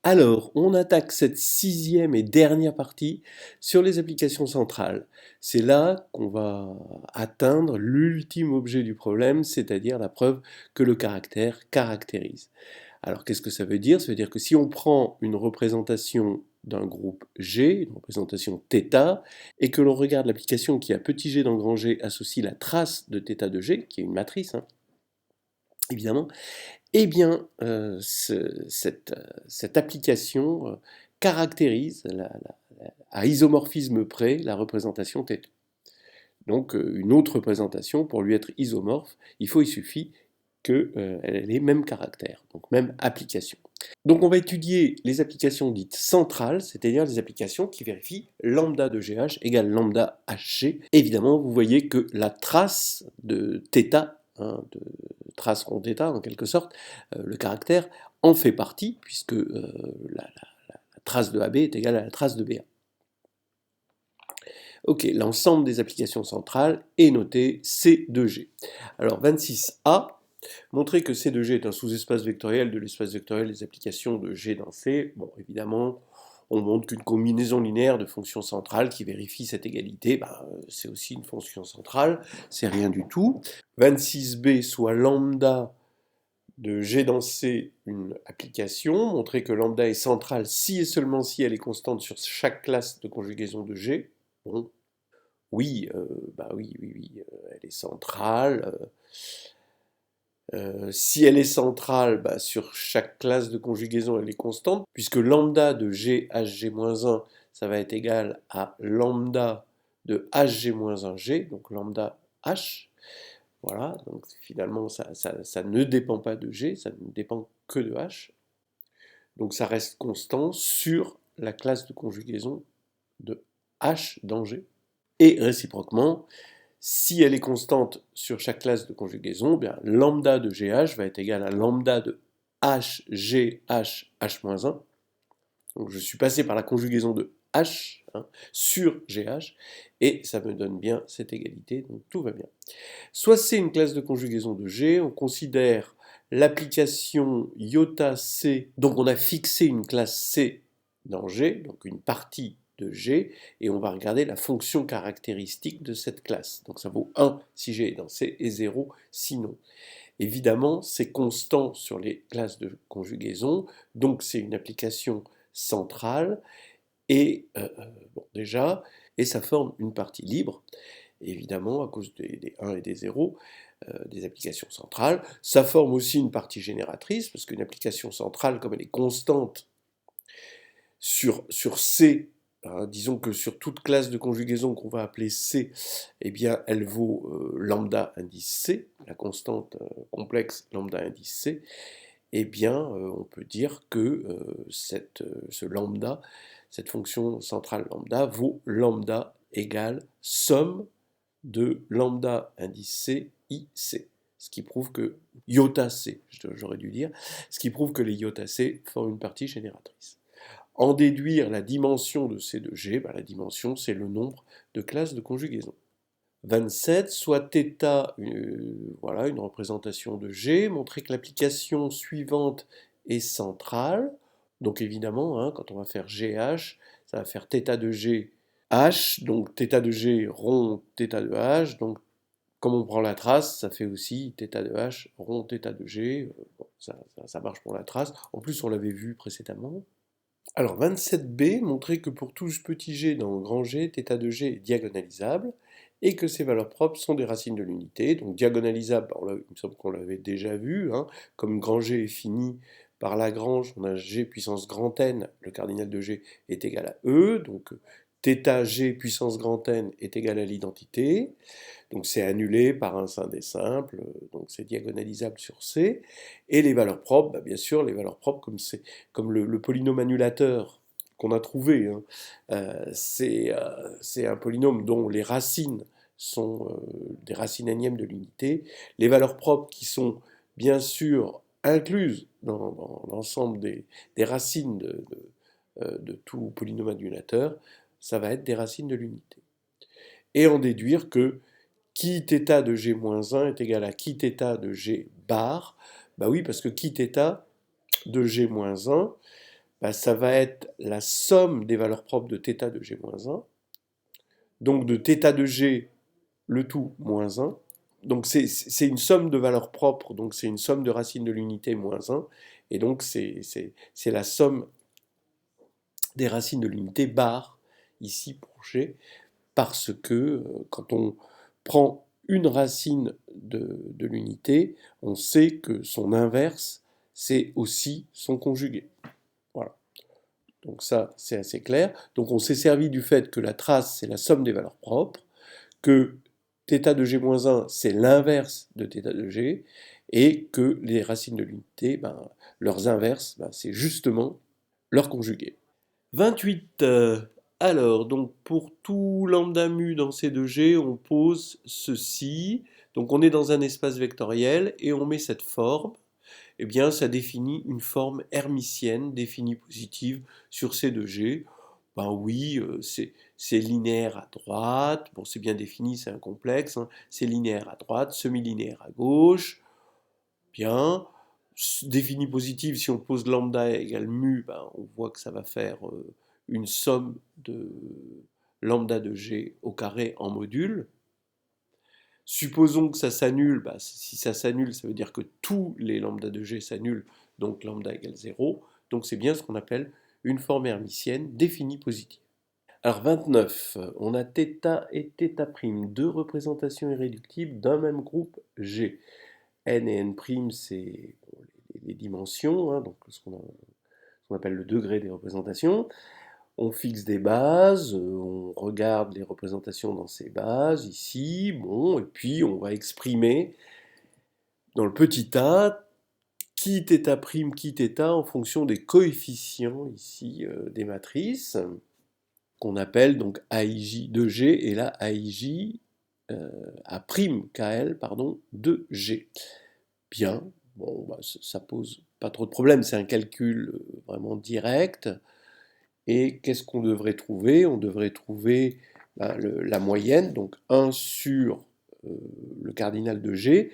Alors, on attaque cette sixième et dernière partie sur les applications centrales. C'est là qu'on va atteindre l'ultime objet du problème, c'est-à-dire la preuve que le caractère caractérise. Alors, qu'est-ce que ça veut dire? Ça veut dire que si on prend une représentation d'un groupe G, une représentation θ, et que l'on regarde l'application qui a petit g dans grand G associe la trace de θ de G, qui est une matrice, hein, évidemment, eh bien, cette application caractérise à isomorphisme près la représentation θ. Donc, une autre représentation, pour lui être isomorphe, il suffit qu'elle ait les mêmes caractères, donc même application. Donc, on va étudier les applications dites centrales, c'est-à-dire les applications qui vérifient lambda de GH égale lambda HG. Évidemment, vous voyez que la trace de θ, hein, de trace rond θ en quelque sorte, le caractère en fait partie, puisque la trace de AB est égale à la trace de BA. Ok, l'ensemble des applications centrales est noté C2G. Alors 26A, montrer que C2G est un sous-espace vectoriel de l'espace vectoriel des applications de G dans C. Bon, évidemment, on montre qu'une combinaison linéaire de fonctions centrales qui vérifie cette égalité, c'est aussi une fonction centrale, c'est rien du tout. 26B, soit lambda de G dans C une application, montrer que lambda est centrale si et seulement si elle est constante sur chaque classe de conjugaison de G. Bon, oui, elle est centrale. Si elle est centrale, sur chaque classe de conjugaison, elle est constante, puisque lambda de G Hg-1, ça va être égal à lambda de Hg-1G, donc lambda H. Voilà, donc finalement, ça ne dépend pas de G, ça ne dépend que de H. Donc ça reste constant sur la classe de conjugaison de H dans G. Et réciproquement, si elle est constante sur chaque classe de conjugaison, bien lambda de GH va être égal à lambda de HG H-1. Donc je suis passé par la conjugaison de H, hein, sur GH, et ça me donne bien cette égalité, donc tout va bien. Soit c'est une classe de conjugaison de G, on considère l'application iota C, donc on a fixé une classe C dans G, donc une partie de G, et on va regarder la fonction caractéristique de cette classe. Donc ça vaut 1 si G est dans C et 0 sinon. Évidemment, c'est constant sur les classes de conjugaison, donc c'est une application centrale, et déjà, et ça forme une partie libre, évidemment, à cause des 1 et des 0, des applications centrales. Ça forme aussi une partie génératrice, parce qu'une application centrale, comme elle est constante sur C, hein, disons que sur toute classe de conjugaison qu'on va appeler C, eh bien, elle vaut lambda indice C, la constante complexe lambda indice C, eh bien, on peut dire que ce lambda, cette fonction centrale lambda, vaut lambda égale somme de lambda indice C, IC. Ce qui prouve que iota C, j'aurais dû dire, ce qui prouve que les iota C forment une partie génératrice. En déduire la dimension de C de G, la dimension c'est le nombre de classes de conjugaison. 27, soit θ, voilà, une représentation de G, montrer que l'application suivante est centrale. Donc évidemment, hein, quand on va faire GH, ça va faire θ de G H, donc θ de G rond θ de H, donc comme on prend la trace, ça fait aussi θ de H rond θ de G, bon, ça marche pour la trace, en plus on l'avait vu précédemment. Alors 27b, montrer que pour tout petit g dans grand G, θ de G est diagonalisable, et que ses valeurs propres sont des racines de l'unité, donc diagonalisable, il me semble qu'on l'avait déjà vu, hein, comme grand G est fini par Lagrange, on a G puissance grand N, le cardinal de G est égal à E, donc θg puissance grand N est égal à l'identité, donc c'est annulé par un sein des simples, donc c'est diagonalisable sur C, et les valeurs propres, bien sûr, les valeurs propres comme le polynôme annulateur qu'on a trouvé, hein, c'est un polynôme dont les racines sont des racines énièmes de l'unité, les valeurs propres qui sont bien sûr incluses dans l'ensemble des racines de tout polynôme annulateur, ça va être des racines de l'unité. Et en déduire que qui θ de G-1 est égal à qui θ de G bar. Bah oui, parce que qui θ de G-1, bah, ça va être la somme des valeurs propres de θ de g-1, donc de θ de g, le tout moins 1. Donc c'est une somme de valeurs propres, donc c'est une somme de racines de l'unité moins 1, et donc c'est la somme des racines de l'unité bar, ici pour g, parce que quand on prend une racine de l'unité, on sait que son inverse, c'est aussi son conjugué. Voilà. Donc ça, c'est assez clair. Donc on s'est servi du fait que la trace, c'est la somme des valeurs propres, que θ de g-1, c'est l'inverse de θ de g, et que les racines de l'unité, ben, leurs inverses, ben, c'est justement leur conjugué. 28. Alors, donc pour tout lambda mu dans C2G, on pose ceci. Donc on est dans un espace vectoriel et on met cette forme. Eh bien, ça définit une forme hermitienne définie positive sur C2G. Ben oui, c'est linéaire à droite. Bon, c'est bien défini, c'est un complexe. Hein. C'est linéaire à droite, semi-linéaire à gauche. Bien. Défini positive, si on pose lambda égale mu, ben, on voit que ça va faire une somme de lambda de g au carré en module. Supposons que ça s'annule, ben, si ça s'annule, ça veut dire que tous les lambda de g s'annulent, donc lambda égale 0. Donc c'est bien ce qu'on appelle une forme hermitienne définie positive. Alors 29, on a θ et θ', deux représentations irréductibles d'un même groupe G. N et N', c'est les dimensions, hein, donc ce qu'on appelle le degré des représentations. On fixe des bases, on regarde les représentations dans ces bases, ici, bon, et puis on va exprimer dans le petit a qui θ', qui θ en fonction des coefficients ici des matrices, qu'on appelle donc AIJ de G, et là AIJ A', pardon, de G. Bien, bon, bah, ça pose pas trop de problème, c'est un calcul vraiment direct. Et qu'est-ce qu'on devrait trouver? On devrait trouver bah, la moyenne, donc 1 sur le cardinal de G,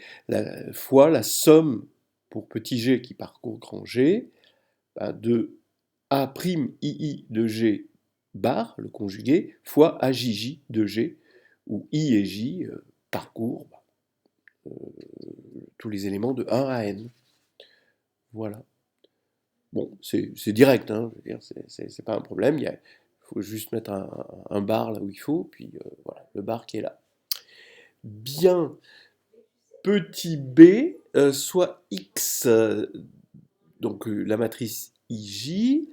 fois la somme pour petit g qui parcourt grand G, bah, de A'Ii de G bar, le conjugué, fois AJJ de G, où I et J parcourent tous les éléments de 1 à n. Voilà. Bon, c'est direct, hein, je veux dire, c'est pas un problème. Il faut juste mettre un bar là où il faut, puis voilà, le bar qui est là. Bien, petit b, soit x, donc la matrice IJ,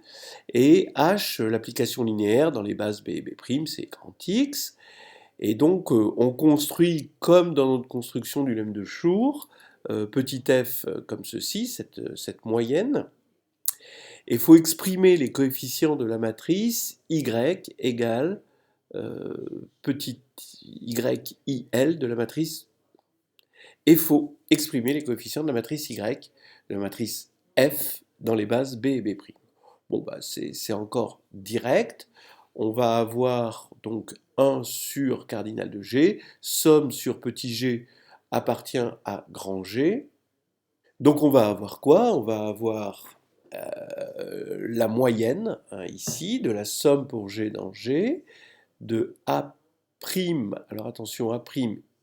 et H, l'application linéaire dans les bases B et B', c'est grand X. Et donc, on construit, comme dans notre construction du lemme de Schur, petit f comme ceci, cette moyenne. Et il faut exprimer les coefficients de la matrice y égale petit il de la matrice. Et il faut exprimer les coefficients de la matrice y, de la matrice f dans les bases b et b'. Bon, bah, c'est encore direct. On va avoir donc 1 sur cardinal de G, somme sur petit g appartient à grand G. Donc on va avoir quoi? On va avoir la moyenne, hein, ici, de la somme pour G dans G, de A', alors attention, A'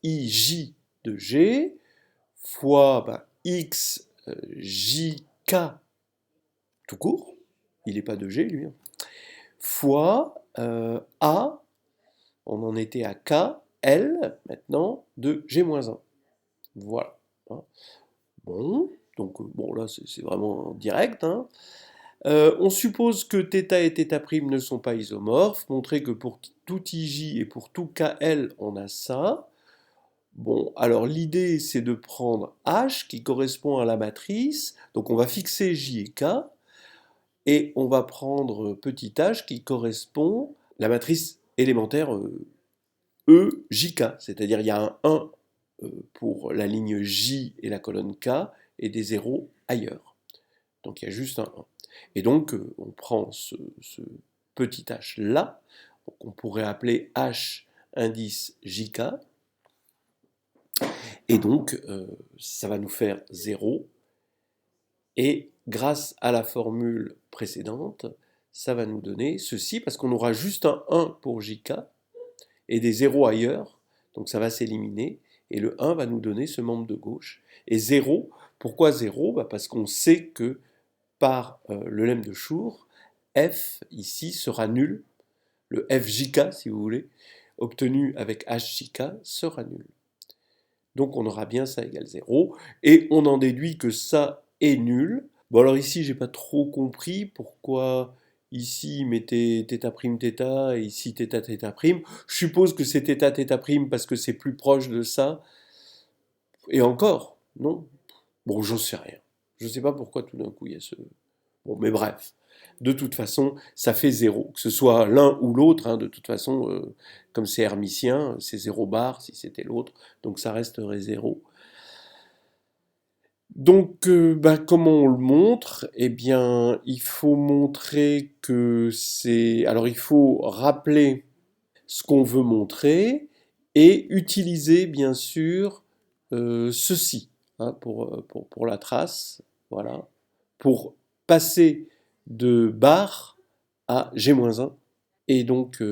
IJ de G, fois ben, X JK tout court, il n'est pas de G lui, hein, fois A, on en était à K, L, maintenant, de G-1. Voilà. Hein. Bon, donc bon là c'est vraiment direct. Hein. On suppose que θ et θ' ne sont pas isomorphes, montrer que pour tout IJ et pour tout KL, on a ça. Bon, alors l'idée c'est de prendre H qui correspond à la matrice, donc on va fixer J et K, et on va prendre petit h qui correspond à la matrice élémentaire EJK, c'est-à-dire il y a un 1 pour la ligne J et la colonne K, et des zéros ailleurs. Donc il y a juste un 1. Et donc on prend ce petit h là, qu'on pourrait appeler h indice JK, et donc ça va nous faire 0, et grâce à la formule précédente, ça va nous donner ceci, parce qu'on aura juste un 1 pour JK et des 0 ailleurs, donc ça va s'éliminer, et le 1 va nous donner ce membre de gauche. Et 0, pourquoi 0 ? Parce qu'on sait que par le lemme de Schur, f ici sera nul, le fjk si vous voulez, obtenu avec hjk sera nul. Donc on aura bien ça égale 0, et on en déduit que ça est nul. Bon alors ici j'ai pas trop compris pourquoi ici il mettait θ' et ici θ'. Je suppose que c'est θ' parce que c'est plus proche de ça. Et encore, non? Bon, j'en sais rien. Je sais pas pourquoi tout d'un coup il y a ce... Bon, mais bref. De toute façon, ça fait 0. Que ce soit l'un ou l'autre, hein, de toute façon, comme c'est hermitien, c'est 0 bar si c'était l'autre. Donc ça resterait 0. Donc, comment on le montre? Eh bien, il faut montrer que c'est... Alors, il faut rappeler ce qu'on veut montrer et utiliser, bien sûr, ceci hein, pour la trace. Voilà. Pour passer de bar à G-1. Et donc,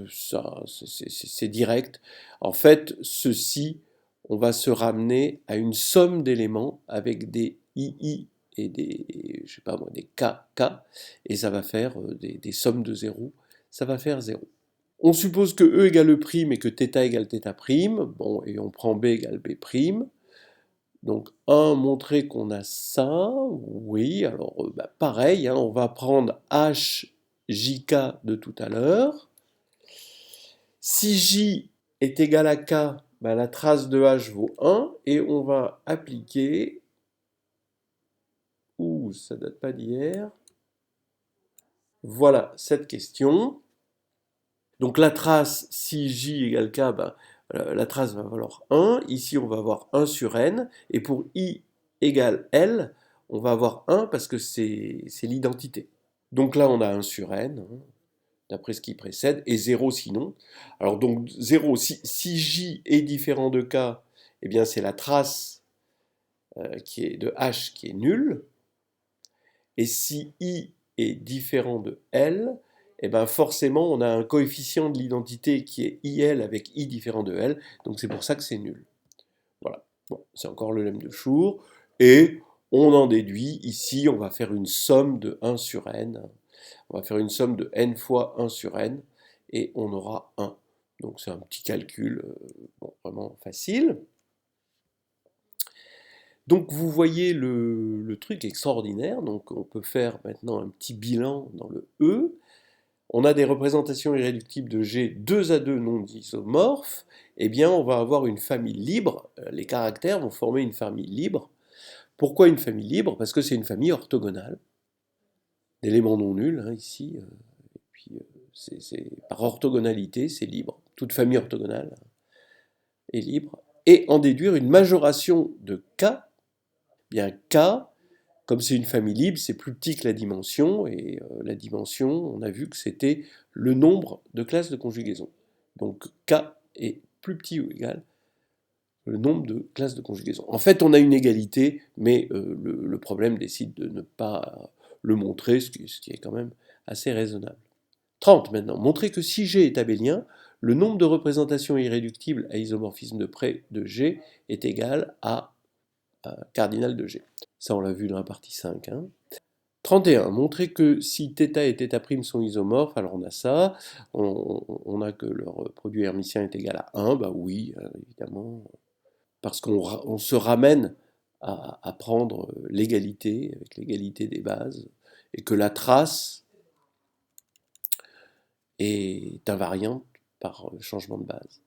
ça, c'est direct. En fait, ceci, on va se ramener à une somme d'éléments avec des II et des, je sais pas moi, des KK, et ça va faire des sommes de 0. Ça va faire 0. On suppose que E égale E' et que θ égale θ'. Bon, et on prend B égale B'. Donc 1, montrer qu'on a ça. Oui, alors pareil, hein, on va prendre HJK de tout à l'heure. Si J est égal à K, la trace de H vaut 1, et on va appliquer, ça date pas d'hier, voilà cette question. Donc la trace, si J égale K, la trace va valoir 1, ici on va avoir 1 sur N, et pour I égale L, on va avoir 1 parce que c'est l'identité. Donc là on a 1 sur N, hein, d'après ce qui précède, et 0 sinon. Alors donc 0, si J est différent de K, eh bien c'est la trace qui est de H qui est nulle, et si I est différent de L, eh ben forcément on a un coefficient de l'identité qui est IL avec I différent de L, donc c'est pour ça que c'est nul. Voilà, bon, c'est encore le lemme de Schur, et on en déduit, ici on va faire une somme de 1 sur n, on va faire une somme de n fois 1 sur n, et on aura 1. Donc c'est un petit calcul vraiment facile. Donc vous voyez le truc extraordinaire, donc on peut faire maintenant un petit bilan dans le E. On a des représentations irréductibles de G 2 à 2 non isomorphes, eh bien on va avoir une famille libre, les caractères vont former une famille libre. Pourquoi une famille libre? Parce que c'est une famille orthogonale, d'éléments non nuls, hein, ici, et puis par orthogonalité, c'est libre. Toute famille orthogonale est libre. Et en déduire une majoration de K, bien K, comme c'est une famille libre, c'est plus petit que la dimension, et la dimension, on a vu que c'était le nombre de classes de conjugaison. Donc K est plus petit ou égal le nombre de classes de conjugaison. En fait, on a une égalité, mais le problème décide de ne pas le montrer, ce qui est quand même assez raisonnable. 30 maintenant. Montrer que si G est abélien, le nombre de représentations irréductibles à isomorphisme de près de G est égal à cardinal de G. Ça, on l'a vu dans la partie 5. 31. Montrer que si θ et θ' sont isomorphes, alors on a ça, on a que leur produit hermitien est égal à 1, bah oui, évidemment, parce qu'on se ramène à prendre l'égalité, avec l'égalité des bases, et que la trace est invariante par changement de base.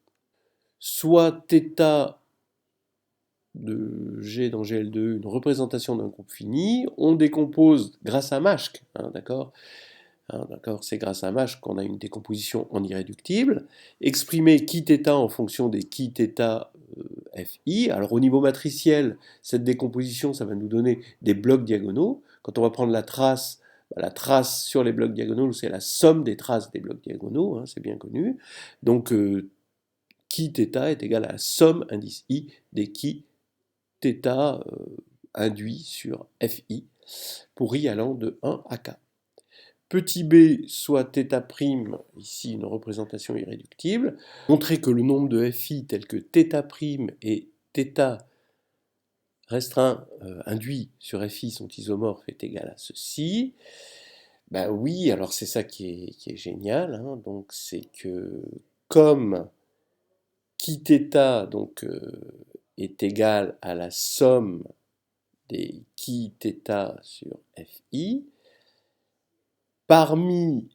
Soit θ de G dans GL2, une représentation d'un groupe fini, on décompose grâce à Mashk, d'accord, c'est grâce à Mashk qu'on a une décomposition en irréductible, exprimer qui θ en fonction des qui θ Fi. Alors au niveau matriciel, cette décomposition, ça va nous donner des blocs diagonaux. Quand on va prendre la trace sur les blocs diagonaux, c'est la somme des traces des blocs diagonaux, hein, c'est bien connu. Donc qui θ est égal à la somme indice I des qui θ induit sur Fi, pour i allant de 1 à k. Petit b soit θ', ici une représentation irréductible, montrer que le nombre de Fi tel que θ' et θ restreint induit sur Fi sont isomorphes est égal à ceci. Ben oui, alors c'est ça qui est génial, hein, donc c'est que comme chi θ donc, est égal à la somme des chi θ sur Fi, parmi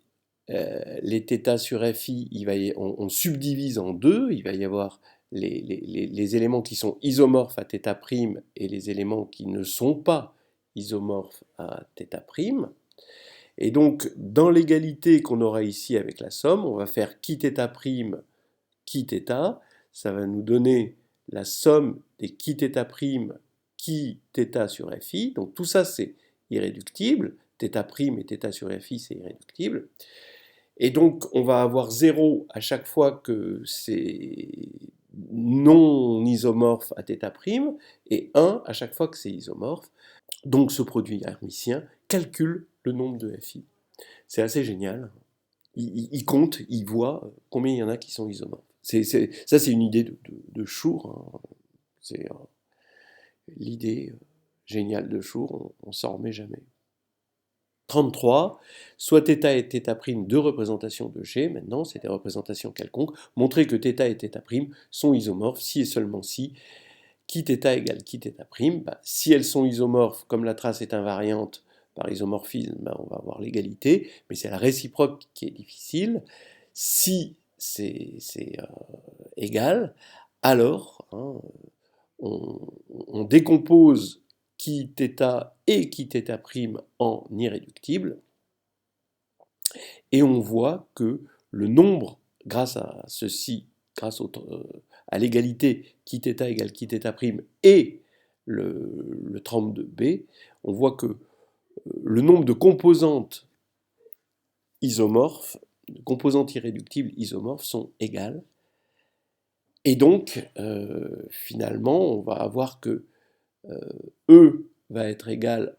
les θ sur Fi, on subdivise en deux, il va y avoir les éléments qui sont isomorphes à θ' et les éléments qui ne sont pas isomorphes à θ'. Et donc, dans l'égalité qu'on aura ici avec la somme, on va faire chi θ', chi θ, ça va nous donner la somme des chi θ', chi θ sur Fi, donc tout ça c'est irréductible, θ' et θ sur Fi c'est irréductible, et donc on va avoir 0 à chaque fois que c'est non isomorphe à θ', et 1 à chaque fois que c'est isomorphe. Donc ce produit hermitien calcule le nombre de Fi. C'est assez génial. Il compte, il voit combien il y en a qui sont isomorphes. Ça, c'est une idée de Schur. Hein. C'est l'idée géniale de Schur, on s'en remet jamais. 33, soit θ et θ' deux représentations de G, maintenant, c'est des représentations quelconques, montrer que θ et θ' sont isomorphes si et seulement si chi θ égale chi θ', bah, si elles sont isomorphes, comme la trace est invariante, par isomorphisme, bah, on va avoir l'égalité, mais c'est la réciproque qui est difficile. Si c'est égal, alors hein, on décompose chi θ et chi θ' en irréductible, et on voit que le nombre, grâce à ceci, grâce à l'égalité chi θ égale chi θ' et le 32b, on voit que le nombre de composantes isomorphes, de composantes irréductibles isomorphes sont égales. Et donc, finalement, on va avoir que E va être égal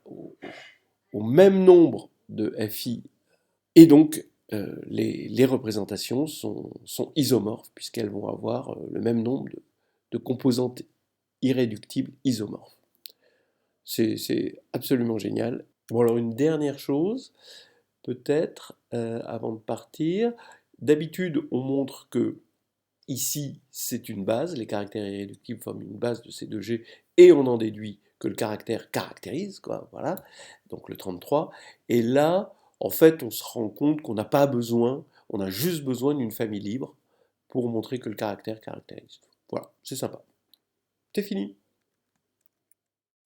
au même nombre de Fi, et donc les représentations sont isomorphes, puisqu'elles vont avoir le même nombre de composantes irréductibles isomorphes. C'est absolument génial. Bon, alors une dernière chose, peut-être, avant de partir. D'habitude, on montre que ici, c'est une base, les caractères irréductibles forment une base de ces deux G, et on en déduit que le caractère caractérise, quoi, voilà, donc le 33. Et là, en fait, on se rend compte qu'on n'a pas besoin, on a juste besoin d'une famille libre pour montrer que le caractère caractérise. Voilà, c'est sympa. C'est fini.